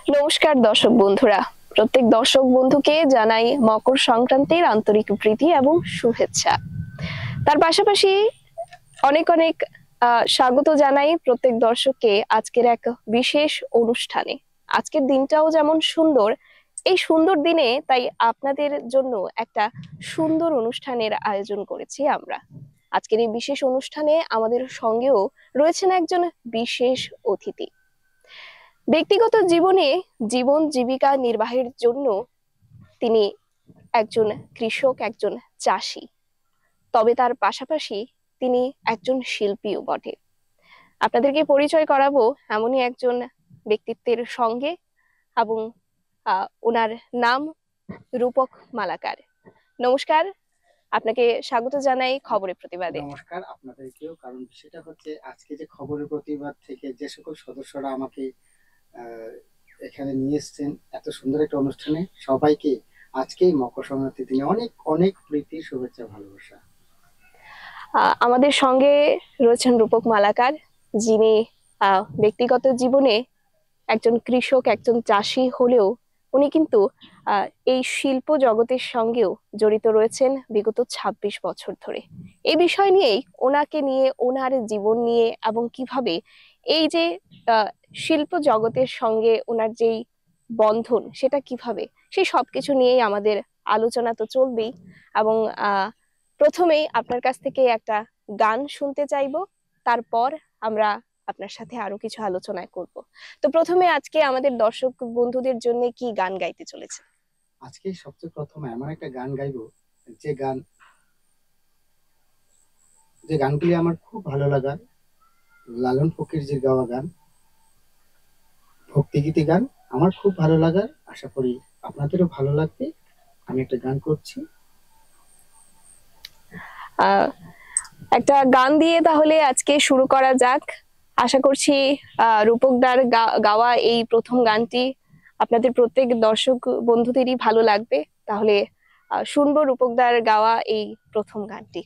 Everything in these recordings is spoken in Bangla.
নমস্কার দর্শক বন্ধুরা, প্রত্যেক দর্শক বন্ধুকে জানাই মকর সংক্রান্তির আন্তরিক প্রীতি এবং শুভেচ্ছা। তার পাশাপাশি অনেক অনেক স্বাগত জানাই প্রত্যেক দর্শককে আজকের এক বিশেষ অনুষ্ঠানে। আজকের দিনটাও যেমন সুন্দর, এই সুন্দর দিনে তাই আপনাদের জন্য একটা সুন্দর অনুষ্ঠানের আয়োজন করেছি আমরা। আজকের এই বিশেষ অনুষ্ঠানে আমাদের সঙ্গেও রয়েছেন একজন বিশেষ অতিথি। ব্যক্তিগত জীবনে জীবন জীবিকা নির্বাহের জন্য তিনি একজন কৃষক, একজন চাষি, তবে তার পাশাপাশি তিনি একজন শিল্পীও বটে। আপনাদেরকে পরিচয় করাবো এমনই একজন ব্যক্তিত্বের সঙ্গে, এবং ওনার নাম রূপক মালাকার। নমস্কার, আপনাকে স্বাগত জানাই খবরের প্রতিবাদে। নমস্কার আপনাদেরকেও। কারণ সেটা হচ্ছে আজকে যে খবরের প্রতিবাদ থেকে যে সকল সদস্যরা আমাকে এখানে নিয়ে এসছেন এত সুন্দর একটা অনুষ্ঠানে, সবাইকে আজকে মকর সংক্রান্তির দিনে অনেক অনেক প্রীতি, শুভেচ্ছা, ভালোবাসা। আমাদের সঙ্গে রয়েছেন রূপক মালাকার, যিনি ব্যক্তিগত জীবনে একজন কৃষক, একজন চাষি হলেও উনি কিন্তু এই শিল্প জগতের সঙ্গেও জড়িত রয়েছেন বিগত ২৬ বছর ধরে। এই বিষয় নিয়েই ওনাকে নিয়ে, ওনার জীবন নিয়ে, এবং কিভাবে এই যে শিল্প জগতের সঙ্গে ওনার যেই বন্ধন, সেটা কিভাবে, সেই সবকিছু নিয়েই আমাদের আলোচনা তো চলবেই। এবং প্রথমেই আপনার কাছ থেকে একটা গান শুনতে চাইবো, তারপর আমরা আপনার সাথে আরো কিছু আলোচনা করব। তো প্রথমে আজকে আমাদের দর্শক বন্ধুদের জন্য কি গান গাইতে চলেছে? আজকে সবচেয়ে প্রথমে এমন একটা গান গাইবো যে গানগুলি আমার খুব ভালো লাগার, লালন ফকিরজির গাওয়া গান, ভক্তিগীতি গান আমার খুব ভালো লাগার। আশা করি আপনাদেরও ভালো লাগবে। আমি একটা গান করছি। একটা গান দিয়ে তাহলে আজকে শুরু করা যাক। আশা করছি রূপকদার গাওয়া এই প্রথম গানটি আপনাদের প্রত্যেক দর্শক বন্ধুদেরই ভালো লাগবে। তাহলে শুনবো রূপকদার গাওয়া এই প্রথম গানটি।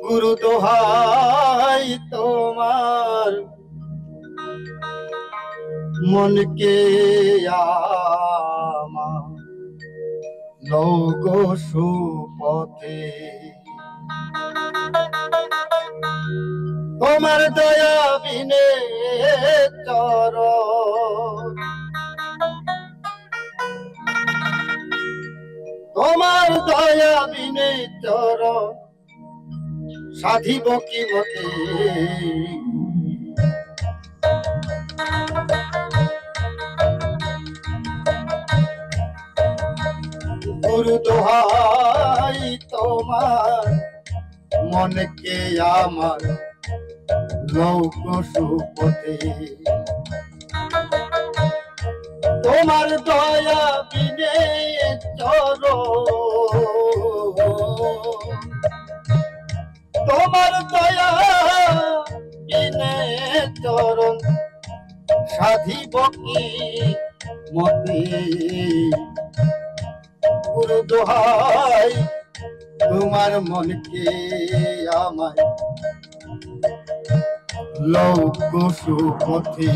গুরু দোহাই তোমার, মনকে আমার লৌগো সুপথে, তোমার দয়া বিনে চরণ, তোমার দয়া বিনে চরণ সাধিব কি মতে। গুরু দোহাই তোমার, মনকে আমার লৌক সুপথে, তোমার দয়া বিনে চরণ, তোমার দয়া বিনে চরণ সাধিব কি মতে। গুরু দোহাই তোমার, মনকে আমায় লৌক সুপথে।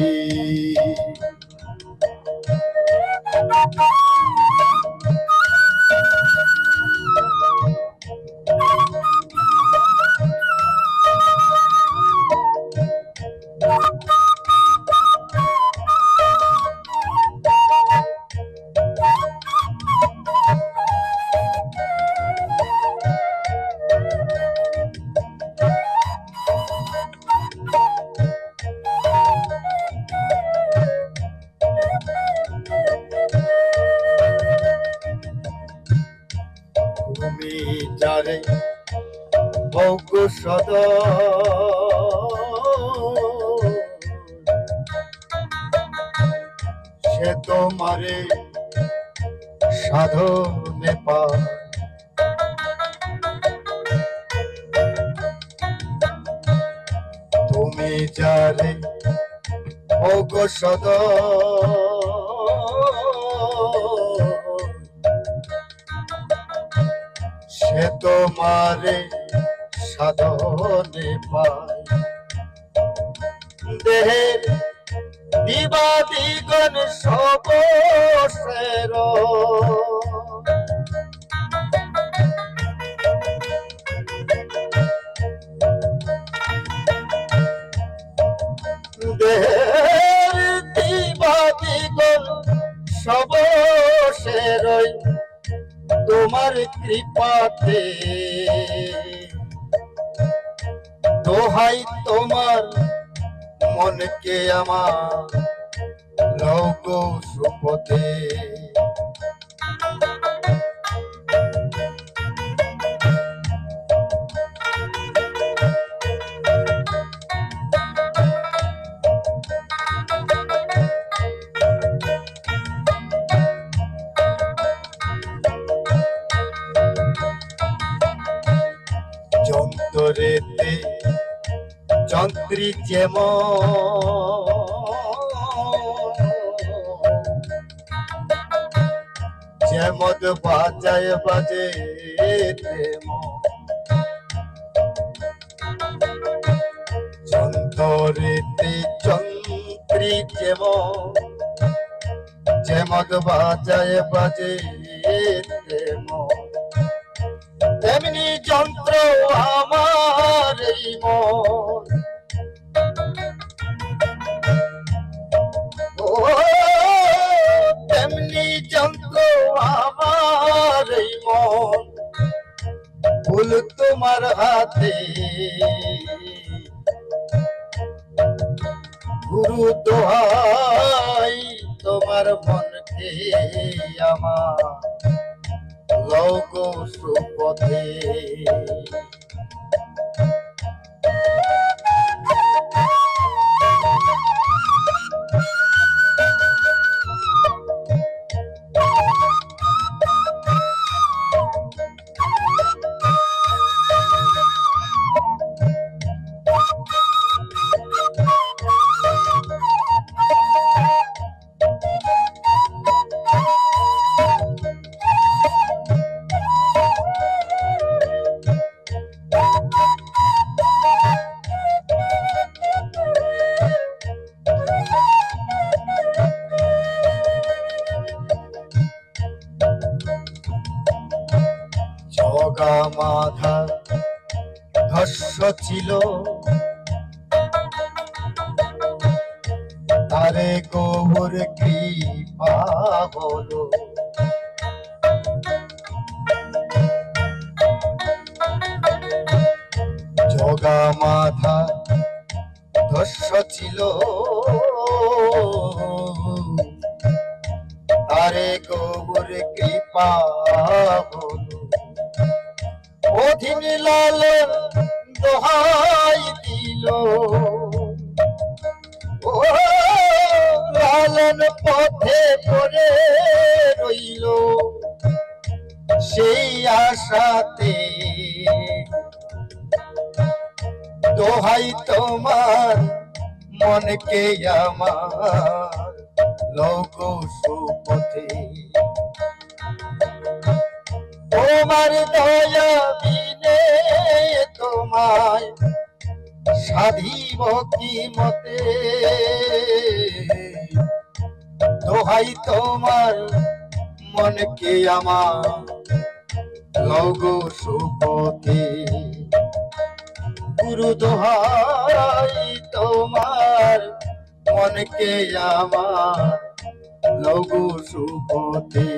তুমি যারে ভোগ সদা, সে তোমারে সাধনে পায়। তুমি যারে ওগো সদয়, সে তোমারে সাধনে পায়। দেহের বিবাদীগণ সবশের, দেহের বিবাদীগণ সবশের তোমার কৃপাতে। দোহাই তোমার মনকে আমার লোক সুপথে। যন্ত্রেতে যন্ত্রী যেমন, যেমন বাজায় বাজে তেমন। যন্ত্রেতে যন্ত্রী যেমন, যেমন বাজায় বাজে তেমন। তেমনি যন্ত্র আমার এই মন, ও তেমনি যন্ত্র আমার এই মন। ফুল তোমার হাতে গুরু দোহাই তোমার মনকে আমার লোক সুপথে। জগা মাধা ধস্য ছিল, তারে গৌর কৃপা হলো। জগা মাধা ধস্য ছিল, তারে গৌর কৃপা হলো। অধীন লাল দোহাই দিল, ও লালন পথে পড়ে রইল। সেই আশাতে দোহাই তোমার মনকে আমার লোক সুপথে। তোমার দয়া বিনে তোমায় সাধিব কি মতে। দোহাই তোমার মনকে আমার লোক সুপথে। গুরু দোহাই তোমার মনকে আমার লোক সুপথে।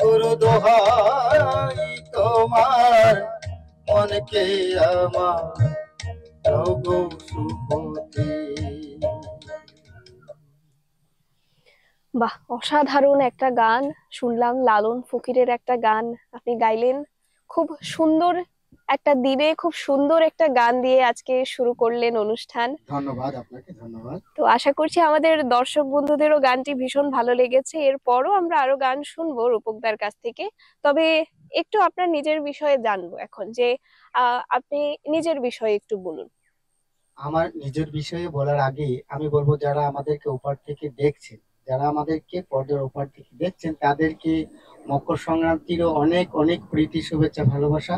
গুরু দোহাই তোমার মনকে আমার লোক সুপথে। বাহ, অসাধারণ একটা গান শুনলাম, লালন ফকিরের একটা গান আপনি গাইলেন। খুব সুন্দর একটা দিনে খুব সুন্দর একটা গান দিয়ে আজকে শুরু করলেন অনুষ্ঠান। ধন্যবাদ আপনাকে, ধন্যবাদ। তো আশা করছি আমাদের দর্শক বন্ধুদেরও গানটি ভীষণ ভালো লেগেছে। এরপরও আমরা আরো গান শুনবো রূপকদার কাছ থেকে। তবে একটু আপনার নিজের বিষয়ে জানবো এখন, যে আপনি নিজের বিষয়ে একটু বলুন। আমার নিজের বিষয়ে বলার আগে আমি বলবো, যারা আমাদেরকে ওপার থেকে দেখছেন, যারা আমাদেরকে পর্দার ওপার থেকে দেখছেন, তাদেরকে মকর সংক্রান্তিরও অনেক অনেক প্রীতি, শুভেচ্ছা, ভালোবাসা।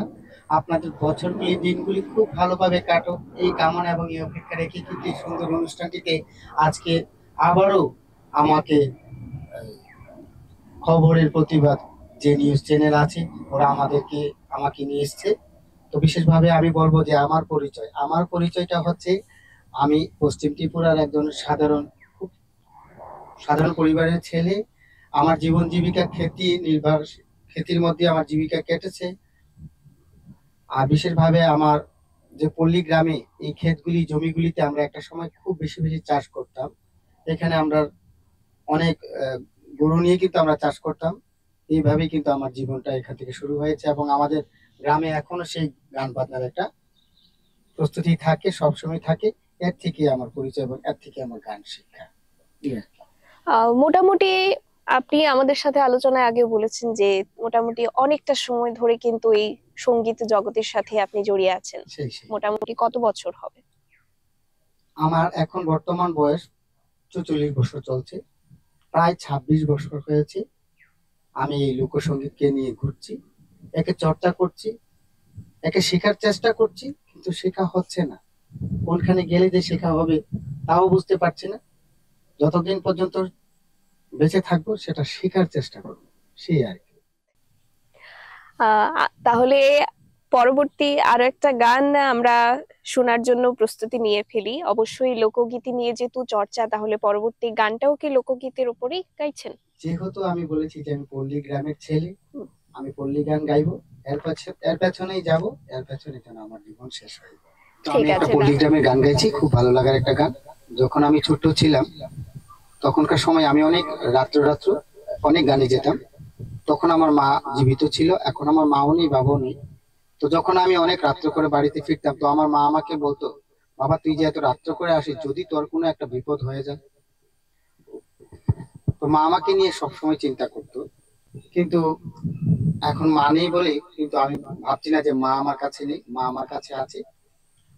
আপনাদের বছরগুলি, দিনগুলি খুব ভালোভাবে কাটুক, এই কামনা এবং এই অপেক্ষা রেখে কিন্তু এই সুন্দর অনুষ্ঠানটিতে আজকে আবারও আমাকে খবরের প্রতিবাদ যে নিউজ চ্যানেল আছে, ওরা আমাকে নিয়ে এসছে। তো বিশেষভাবে আমি বলবো যে আমার পরিচয়টা হচ্ছে, আমি পশ্চিম ত্রিপুরার একজন খুব সাধারণ পরিবারের ছেলে। আমার জীবন জীবিকা খেতির মধ্যে আমার জীবিকা কেটেছে। আর বিশেষভাবে আমার যে পল্লী গ্রামে এই জমিগুলিতে আমরা একটা সময় খুব বেশি বেশি চাষ করতাম। এখানে আমরা অনেক গরু নিয়ে কিন্তু আমরা চাষ করতাম। এইভাবেই কিন্তু আমার জীবনটা এখান থেকে শুরু হয়েছে, এবং আমাদের গ্রামে এখনো সেই গান বাজনার একটা প্রস্তুতি থাকে, সবসময় থাকে। এর থেকে আমার পরিচয় এবং এর থেকে আমার গান শিক্ষা। মোটামুটি আপনি আমাদের সাথে আলোচনায় আগে বলেছেন যে মোটামুটি অনেকটা সময় ধরে কিন্তু এই সঙ্গীত জগতের সাথে আপনি জড়িয়ে আছেন। সেই মোটামুটি কত বছর হবে? আমার এখন বর্তমান বয়স 44 বছর চলছে, প্রায় 26 বছর হয়েছে আমি এই লোকসঙ্গীতকে নিয়ে ঘুরছি, একে চর্চা করছি, একে শেখার চেষ্টা করছি, কিন্তু শেখা হচ্ছে না। কোনখানে গেলে যে শেখা হবে তাও বুঝতে পারছি না। যতদিন পর্যন্ত বেঁচে থাকবো সেটা শেখার চেষ্টা করবো, সেই আর কি। তাহলে পরবর্তী আরো একটা গান আমরা শোনার জন্য প্রস্তুতি নিয়ে ফেলি। অবশ্যই লোকগীতি নিয়ে যেহেতু চর্চা, তাহলে পরবর্তী গানটাও কি লোকগীতের উপরেই গাইছেন? যেহেতু আমি বলেছি যে আমি পল্লী গ্রামের ছেলে, আমি পল্লী গান গাইবো, এর পেছনেই যাব, এর পেছনে যেন আমার জীবন শেষ হয়। তো আমি একটা পল্লী গ্রামের গান গাইছি, খুব ভালো লাগার একটা গান। যখন আমি ছোট ছিলাম তখনকার সময় আমি অনেক রাত্র রাত্র অনেক গানে যেতাম। তখন আমার মা জীবিত ছিল, এখন আমার মাও নেই, বাবাও নেই। তো যখন আমি অনেক রাত্র করে বাড়িতে ফিরতাম, তো আমার মা আমাকে বলতো, বাবা তুই যে এত রাত্র করে আসিস, যদি তোর কোনো একটা বিপদ হয়ে যায়। তো মা আমাকে নিয়ে সবসময় চিন্তা করতো। কিন্তু এখন মা নেই বলে কিন্তু আমি ভাবছি না যে মা আমার কাছে নেই, মা আমার কাছে আছে।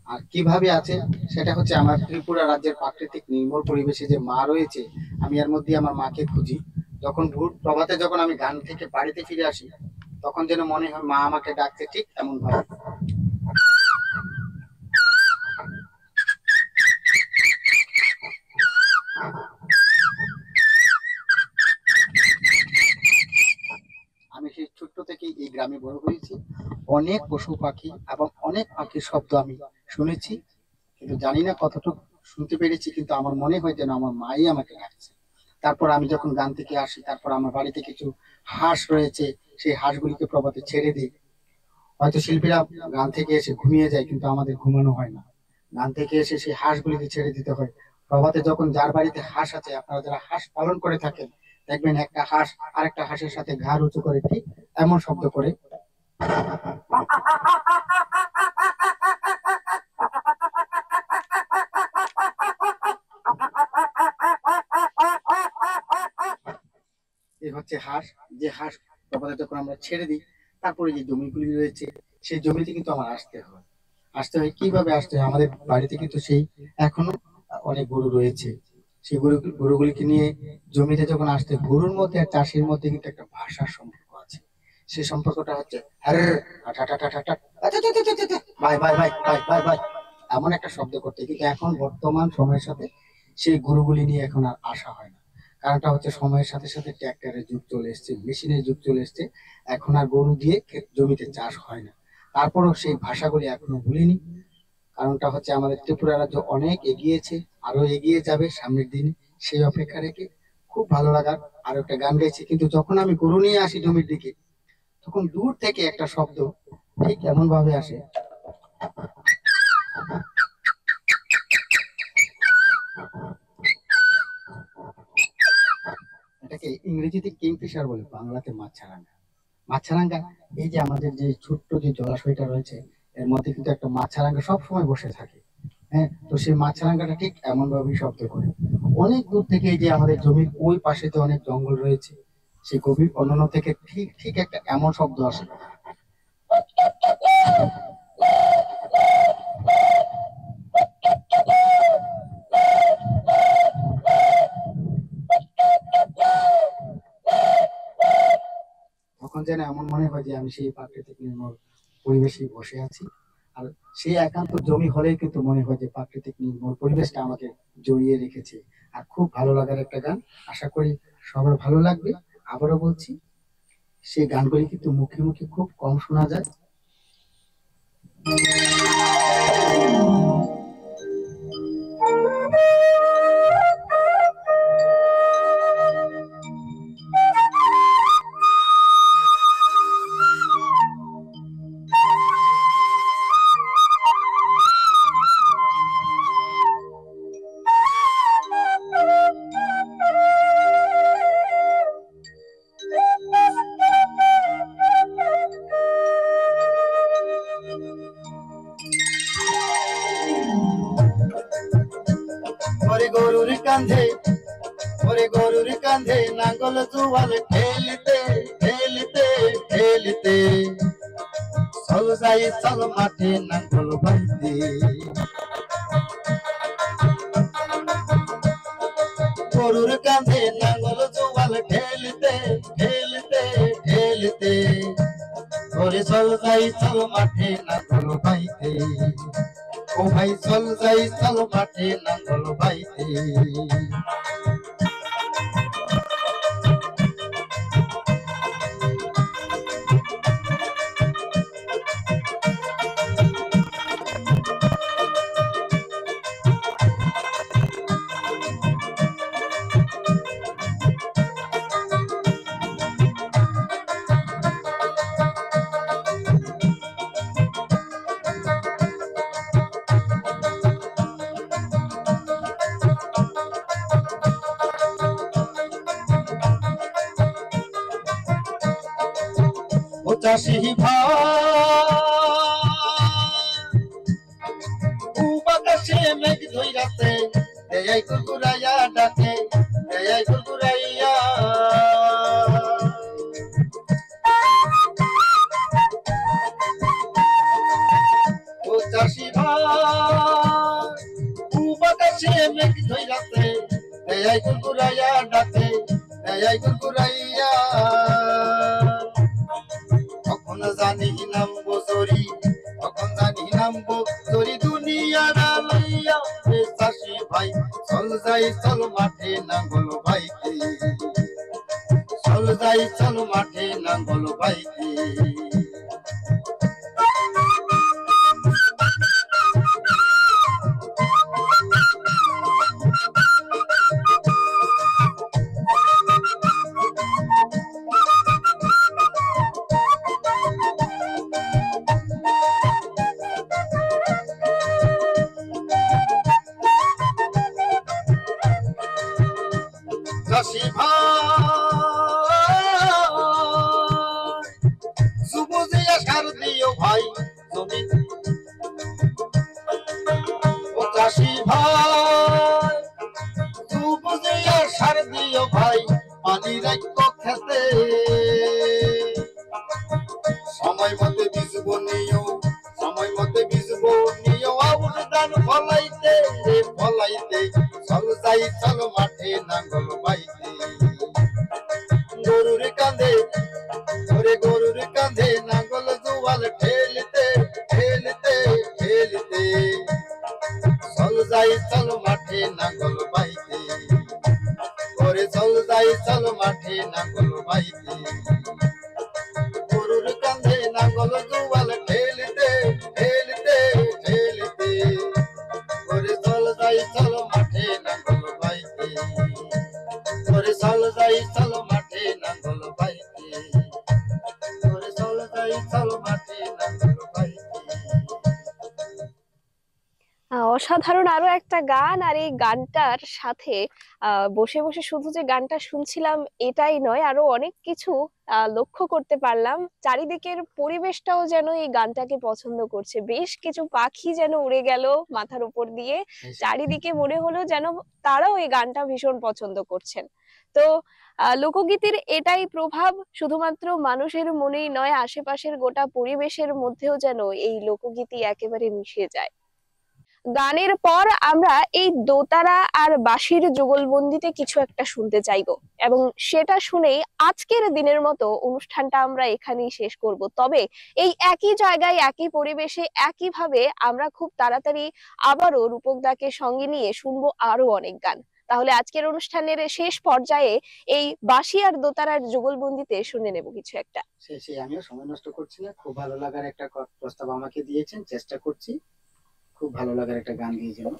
আর কিভাবে আছে সেটা হচ্ছে, আমার ত্রিপুরা রাজ্যের প্রাকৃতিক নির্মল পরিবেশে যে মা রয়েছে, আমি এর মধ্যে আমার মাকে খুঁজি। যখন ভোর প্রভাতে যখন আমি গান থেকে বাড়িতে ফিরে আসি, তখন যেন মনে হয় মা আমাকে ডাকছে, ঠিক এমন ভাবে। আমি সেই ছোট্ট থেকেই এই গ্রামে বড় হয়েছি। অনেক পশু পাখি এবং অনেক পাখির শব্দ আমি শুনেছি, কিন্তু জানি না কতটুকু শুনতে পেরেছি, কিন্তু আমার মনে হয় যেন আমার মাই আমাকে ডাকছে। তারপর আমি যখন গান থেকে আসি, তারপর আমার বাড়িতে কিছু হাঁস রয়েছে, সেই হাঁসগুলিকে প্রভাতে ছেড়ে দিই। হয়তো শিল্পীরা গান থেকে এসে ঘুমিয়ে যায়, কিন্তু আমাদের ঘুমানো হয় না। গান থেকে এসে সেই হাঁসগুলিকে ছেড়ে দিতে হয়। প্রভাতে যখন যার বাড়িতে হাঁস আছে, আপনারা যারা হাঁস পালন করে থাকেন, দেখবেন একটা হাঁস আরেকটা হাঁসের সাথে ঘাড় উঁচু করে ঠিক এমন শব্দ করে। এই হচ্ছে হাঁস। যে হাঁস প্রভাতে যখন আমরা ছেড়ে দিই, তারপরে যে জমিগুলি রয়েছে, সেই জমিতে কিন্তু আমার আসতে হয় কিভাবে আসতে হয়, আমাদের বাড়িতে কিন্তু সেই এখনো অনেক গরু রয়েছে। সেই গরুগুলিকে নিয়ে জমিতে যখন আসতে, গরুর মধ্যে আর চাষের মধ্যে কিন্তু একটা ভাষার সম্পর্ক আছে। সেই সম্পর্কটা হচ্ছে bye bye bye bye bye bye, এমন একটা শব্দ করতে। কিন্তু এখন বর্তমান সময়ের সাথে সেই গরুগুলি নিয়ে এখন আর আসা হয় না। কারণটা হচ্ছে, সময়ের সাথে সাথে ট্র্যাক্টরের যুগ চলে এসছে, মেশিনের যুগ চলে এসছে। এখন আর গরু দিয়ে জমিতে চাষ হয় না। তারপরেও সেই ভাষাগুলি এখনো ভুলিনি। কারণটা হচ্ছে, আমাদের ত্রিপুরা রাজ্য অনেক এগিয়েছে, আরো এগিয়ে যাবে সামনের দিনে, সেই অপেক্ষা রেখে খুব ভালো লাগার আরো একটা গান গাইছি। কিন্তু যখন আমি গরু নিয়ে আসি জমির দিকে, তখন দূর থেকে একটা শব্দ ঠিক এমন ভাবে আসে। এটাকে ইংরেজিতে কিংফিশার বলে, বাংলাতে মাছরাঙা। মাছরাঙা, এই যে আমাদের যে ছোট্ট যে জলাশয়টা রয়েছে এর মধ্যে কিন্তু একটা মাছরাঙা সব সময় বসে থাকে। হ্যাঁ, তো সেই মাছরাঙাটা ঠিক এমন ভাবেই শব্দ করে। অনেক দূর থেকে, এই যে আমাদের জমির ওই পাশে তো অনেক জঙ্গল রয়েছে, সেই গভীর অরণ্য থেকে ঠিক ঠিক একটা এমন শব্দ আসে। তখন যেন এমন মনে হয় যে আমি সেই প্রাকৃতিক নির্মল পরিবেশে বসে আছি। আর সেই একান্ত জমি হলেই কিন্তু মনে হয় যে প্রাকৃতিক নির্মল পরিবেশটা আমাকে জড়িয়ে রেখেছে। আর খুব ভালো লাগার একটা গান, আশা করি সবার ভালো লাগবে। আবারও বলছি, সেই গানগুলি কিন্তু মুখে মুখে খুব কম শোনা যায়। ওরে গরুর কান্ধে, ওরে গরুর কান্ধে নাঙ্গল জোয়াল ঠেলিতে ঠেলিতে ঠেলিতে, চল যাই চল মাঠে নাঙ্গল বাইতে। গরুর কান্ধে নাঙ্গল জোয়াল ঠেলিতে ঠেলিতে ঠেলিতে, ওরে চল যাই চল মাঠে নাঙ্গল বাইতে। ও ভাই চল যাই চল মাঠে নাঙ্গল বাইতে। ও চাষি ভাই, বাতাসে মেঘ ধইরাতে, দেয়াই কুকুরাইয়া ডাকে, দেয়াই কুকুরাইয়া। ও চাষি ভাই, বাতাসে মেঘ ধইরাতে, দেয়াই কুকুরাইয়া ডাকে, দেয়াই কুকুরাইয়া। তখন জানি নামবো জরি, তখন জানি নামবো জরি দুনিয়ার আলাইয়া। রে চাষি ভাই চল যাই চল মাঠে নাঙ্গল বাইতে, চল যাই চল মাঠে নাঙ্গল বাইতে। চাষি ভাই সুবুজিয়া সার দিও ভাই জমি। ও চাষি ভাই সুবুজিয়া সার দিও ভাই, পানি রাখো খেতে। সময় মতে বীজবো নিও, সময় মতে বীজবো নিও, আউশ ধান ফলাইতে রে ফলাইতে, চল যাই চল মাঠে নাঙ্গল বাইতে। গরুর কাঁধে, ওরে গরুর কাঁধে নাঙ্গল জোয়াল ঠেলিতে ঠেলিতে ঠেলিতে, চল যাই চল মাঠে নাঙ্গল বাইতে। ওরে চল যাই চল মাঠে নাঙ্গল বাইতে। গরুর কাঁধে নাঙ্গল জোয়াল ঠেলিতে ঠেলিতে ঠেলিতে, ওরে চল যাই চল মাঠে নাঙ্গল বাইতে। ওরে চল যাই চল মাঠে নাঙ্গল বাইতে। ওরে চল যাই চল মাঠে নাঙ্গল বাইতে। অসাধারণ আরো একটা গান। আর এই গানটার সাথে বসে বসে শুধু যে গানটা শুনছিলাম এটাই নয়, আরো অনেক কিছু লক্ষ্য করতে পারলাম। চারিদিকের পরিবেশটাও যেন এই গানটাকে পছন্দ করছে। বেশ কিছু পাখি যেন উড়ে গেল মাথার উপর দিয়ে, চারিদিকে মনে হলো যেন তারাও এই গানটা ভীষণ পছন্দ করছেন। তো লোকগীতির এটাই প্রভাব, শুধুমাত্র মানুষের মনেই নয়, আশেপাশের গোটা পরিবেশের মধ্যেও যেন এই লোকগীতি একেবারে মিশে যায়। গানের পর আমরা এই দোতারা আর বাঁশির যুগলবন্দিতে কিছু একটা শুনতে চাইবো, এবং সেটা শুনেই আজকের দিনের মতো অনুষ্ঠানটা আমরা এখানেই শেষ করব। তবে এই একই জায়গায়, একই পরিবেশে, একইভাবে আমরা খুব তাড়াতাড়ি আবারও রূপকদাকে সঙ্গে নিয়ে শুনবো আরো অনেক গান। তাহলে আজকের অনুষ্ঠানের শেষ পর্যায়ে এই বাঁশি আর দোতারার যুগলবন্দিতে শুনে নেব কিছু একটা। সেই আমিও সময় নষ্ট করছি না, খুব ভালো লাগার একটা প্রস্তাব আমাকে দিয়েছেন, চেষ্টা করছি খুব ভালো লাগার একটা গান গিয়ে যাবো।